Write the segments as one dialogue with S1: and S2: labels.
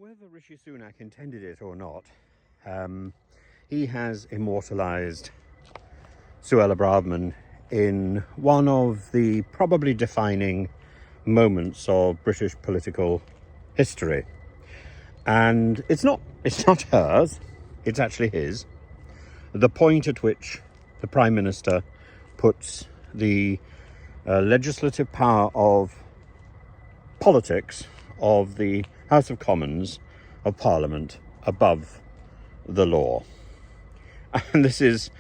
S1: Whether Rishi Sunak intended it or not, he has immortalised Suella Braverman in one of the probably defining moments of British political history. And it's not hers, it's actually his. The point at which the Prime Minister puts the legislative power of politics of the House of Commons of Parliament above the law. And this is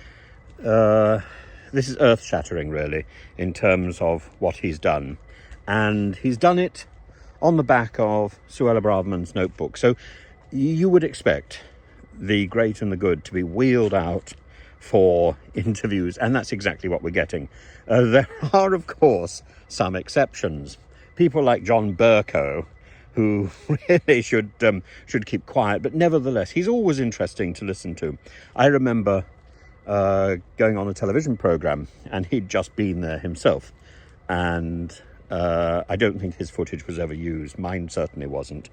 S1: earth-shattering, really, in terms of what he's done. And he's done it on the back of Suella Braverman's notebook. So you would expect the great and the good to be wheeled out for interviews, and that's exactly what we're getting. There are, of course, some exceptions. People like John Bercow, who really should keep quiet, but nevertheless, he's always interesting to listen to. I remember going on a television programme, and he'd just been there himself, and I don't think his footage was ever used. Mine certainly wasn't.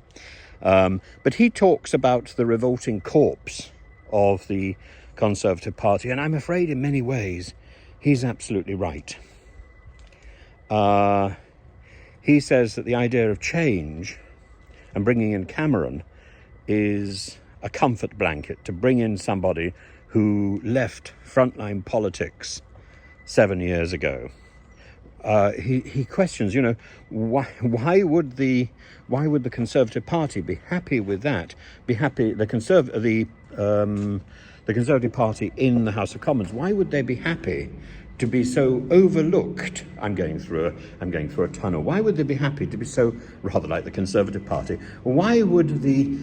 S1: But he talks about the revolting corpse of the Conservative Party, and I'm afraid in many ways he's absolutely right. He says that the idea of change and bringing in Cameron is a comfort blanket to bring in somebody who left frontline politics 7 years ago. He questions, why would the Conservative Party be happy with that? Be happy the Conservative Party in the House of Commons. Why would they be happy to be so overlooked? I'm going through a tunnel. Why would they be happy to be so, rather like the Conservative Party? Why would the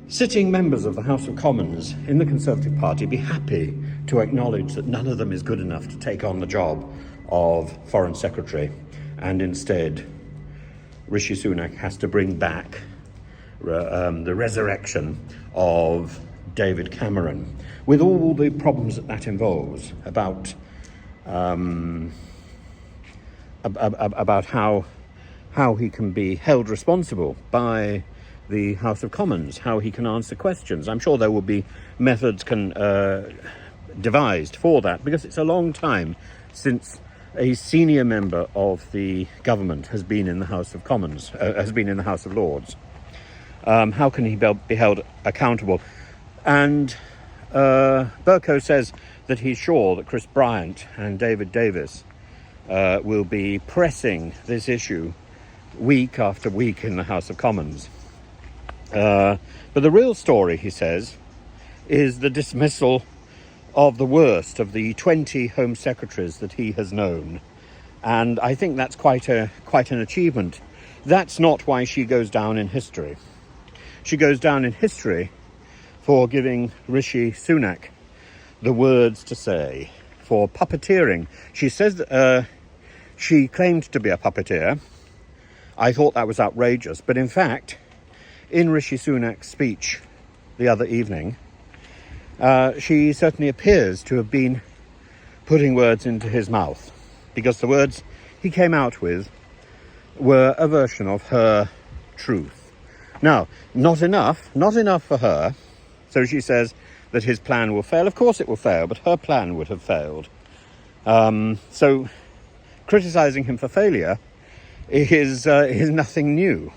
S1: sitting members of the House of Commons in the Conservative Party be happy to acknowledge that none of them is good enough to take on the job of Foreign Secretary, and instead Rishi Sunak has to bring back the resurrection of David Cameron, with all the problems that involves about how he can be held responsible by the House of Commons, how he can answer questions. I'm sure there will be methods devised for that, because it's a long time since a senior member of the government has been in the House of Commons, has been in the House of Lords. How can he be held accountable? And Bercow says that he's sure that Chris Bryant and David Davis will be pressing this issue week after week in the House of Commons. But the real story, he says, is the dismissal of the worst of the 20 Home Secretaries that he has known. And I think that's quite an achievement. That's not why she goes down in history. She goes down in history for giving Rishi Sunak the words to say, for puppeteering. She says that she claimed to be a puppeteer. I thought that was outrageous, but in fact, in Rishi Sunak's speech the other evening, she certainly appears to have been putting words into his mouth, because the words he came out with were a version of her truth. Now, not enough for her. So she says that his plan will fail. Of course it will fail, but her plan would have failed. So criticising him for failure is nothing new.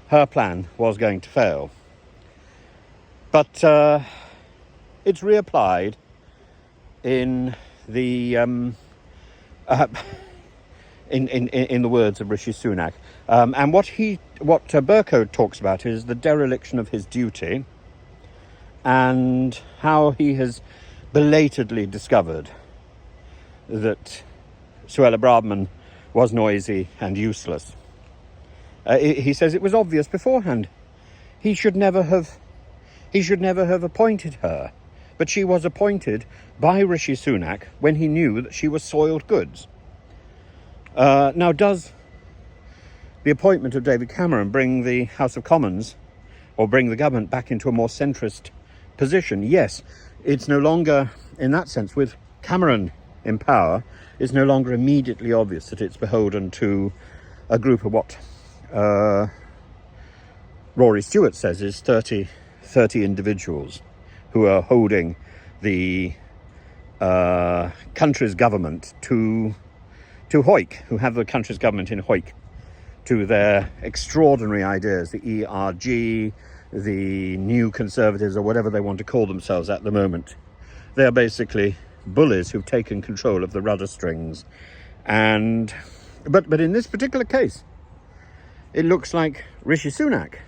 S1: Her plan was going to fail. But it's reapplied in the in the words of Rishi Sunak. And what Bercow talks about is the dereliction of his duty, and how he has belatedly discovered that Suella Braverman was noisy and useless. He says it was obvious beforehand. He should never have appointed her. But she was appointed by Rishi Sunak when he knew that she was soiled goods. Now, does the appointment of David Cameron bring the House of Commons, or bring the government back into a more centrist position? Yes. It's no longer, in that sense, with Cameron in power, it's no longer immediately obvious that it's beholden to a group of what Rory Stewart says is 30 individuals who are holding the country's government to hoik, who have the country's government in hoik to their extraordinary ideas, the ERG, the New Conservatives, or whatever they want to call themselves at the moment. They are basically bullies who've taken control of the rudder strings. But in this particular case, it looks like Rishi Sunak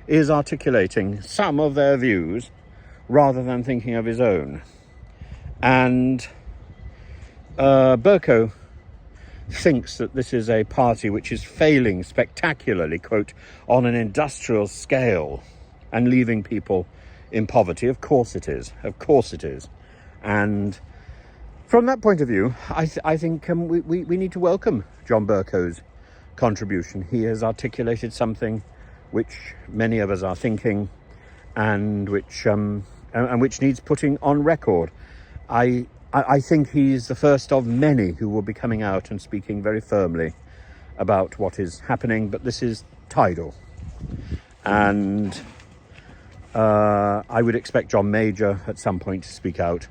S1: is articulating some of their views rather than thinking of his own. And Bercow thinks that this is a party which is failing spectacularly, quote, on an industrial scale and leaving people in poverty. Of course it is. Of course it is. And from that point of view, I think we need to welcome John Bercow's contribution. He has articulated something which many of us are thinking, and which needs putting on record. I think he's the first of many who will be coming out and speaking very firmly about what is happening, but this is tidal. And I would expect John Major at some point to speak out.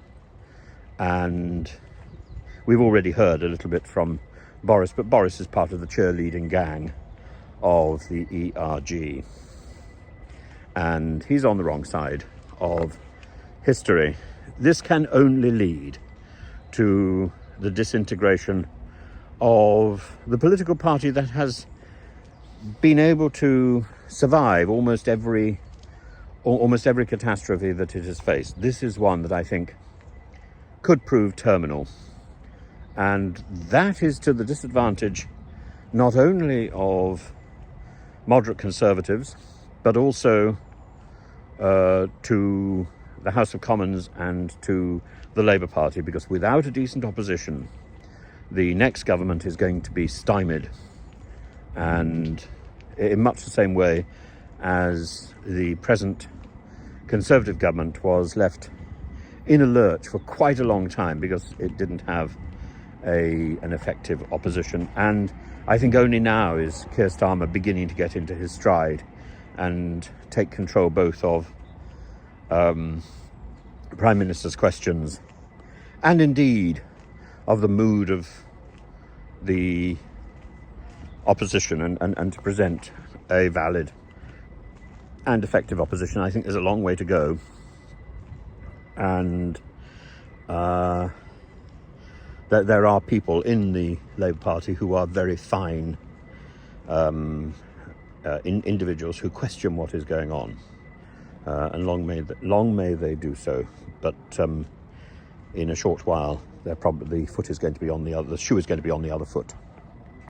S1: And we've already heard a little bit from Boris, but Boris is part of the cheerleading gang of the ERG. And he's on the wrong side of history. This can only lead to the disintegration of the political party that has been able to survive almost every catastrophe that it has faced. This is one that I think could prove terminal, and that is to the disadvantage not only of moderate Conservatives, but also to the House of Commons and to the Labour Party, because without a decent opposition, the next government is going to be stymied, and in much the same way as the present Conservative government was left in a lurch for quite a long time because it didn't have an effective opposition. And I think only now is Keir Starmer beginning to get into his stride and take control both of Prime Minister's questions and indeed of the mood of the opposition, and to present a valid and effective opposition. I think there's a long way to go, and there are people in the Labour Party who are very fine individuals who question what is going on, and long may they do so. But in a short while, the shoe is going to be on the other foot.